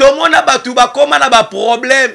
tomona batu bakoma na ba problème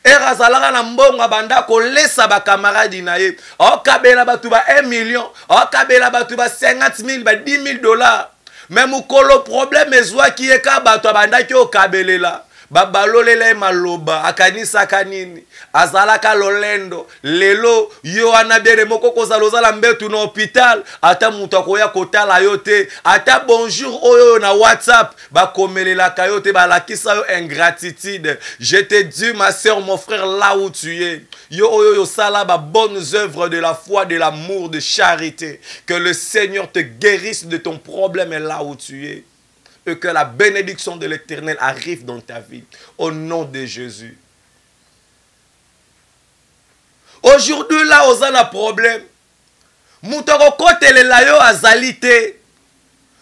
erazalaka na mbongo banda ko lesa ba camarade na ye okabela batu ba 1 million okabela batu ba 50 000 ba 10 000 dollars mais mukolo problème ezwa ki eka batu banda ki okabelela babalolela maloba akanisa kanini azalaka lolendo lelo yo ana bien moko kozalozala mbetu na hôpital ata mutu akoya kotala yo te ata bonjour oyo na WhatsApp bakomelela kayo te balakisa yo ingratitude. Je te dis ma sœur, mon frère, là où tu es, yo oyo yo sala ba bonnes œuvres de la foi, de l'amour, de charité, que le Seigneur te guérisse de ton problème et là où tu es. Et que la bénédiction de l'Éternel arrive dans ta vie. Au nom de Jésus. Aujourd'hui, là, on a un problème. Moutoko kotele la yo azalite.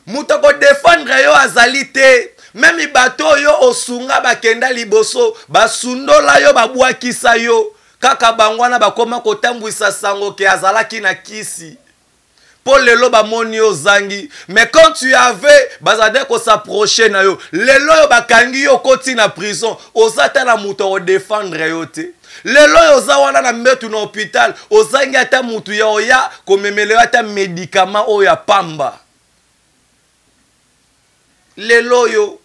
Moutoko défendre yo azalite. Même les bateaux yo osunga bakenda liboso. Basundo la yo babua kisa yo. Kaka bangwana bakoma kotambwisa sango ke azalaki na kisi. Pour le loba moni ozangi. Mais quand tu avais bazade ko s'approcher na yo, le lo bakangi yo koti na prison, ozata la muto o défendre yo te. Le lo oza wana na mbetu na hôpital, ozangi ata mutu ya oya komemele ata médicament oya pamba. Le loyo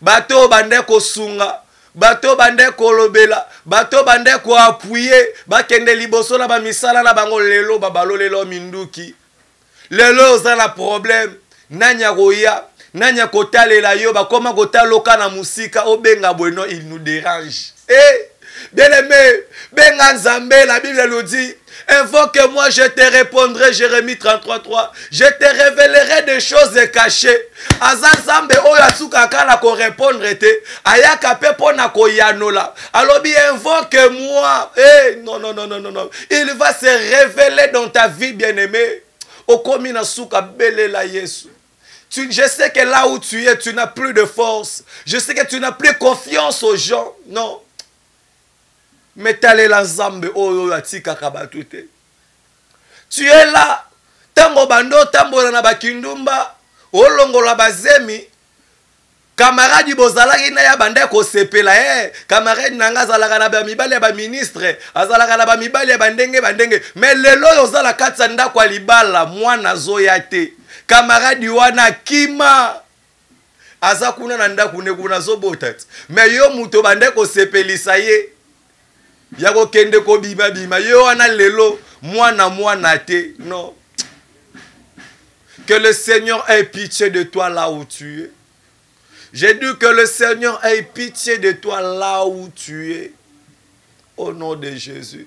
bato bande ko sunga, bato bande ko lobela, bato bande ko appuyer, bakende liboso na ba misala na bango lelo babalo lelo minduki. Lelo oza na problème, nanya goya, nanya kotalela yo bakoma kotaloka na musika obenga bueno il nous dérange. Eh, bien aimé, benga nzambe, la Bible nous dit, invoque-moi, je te répondrai, Jérémie 33:3. Je te révélerai des choses cachées. Azanzambe oyatsuka kana ko répondre te, ayaka pe pona ko yanola. Alors bien invoque-moi. Eh, non, non, non, non, non, non. Il va se révéler dans ta vie, bien-aimé. Okomina suka belela Yesu. Je sais que là où tu es, tu n'as plus de force. Je sais que tu n'as plus confiance aux gens. Non. Mais t'allais la zambe oyo atika kabatute. Tu es là. Tango bando tambo na bakindumba. Olongo la bazemi. Camarade bozalaki na ya bande ko sepela camarade nanga zalaka na ba mibali ya ba ministre azalaka na ba mibali ya bandenge mais lelo yozala katsa ndako libala mwana zoya te camarade wana kima azakuna na ndako ne kuna zobota mais yo muto bande ko sepelisa ye ya ko kende ko bima yo wana lelo mwana te. Non. Que le Seigneur ait pitié de toi là où tu es. J'ai dit que le Seigneur ait pitié de toi là où tu es. Au nom de Jésus.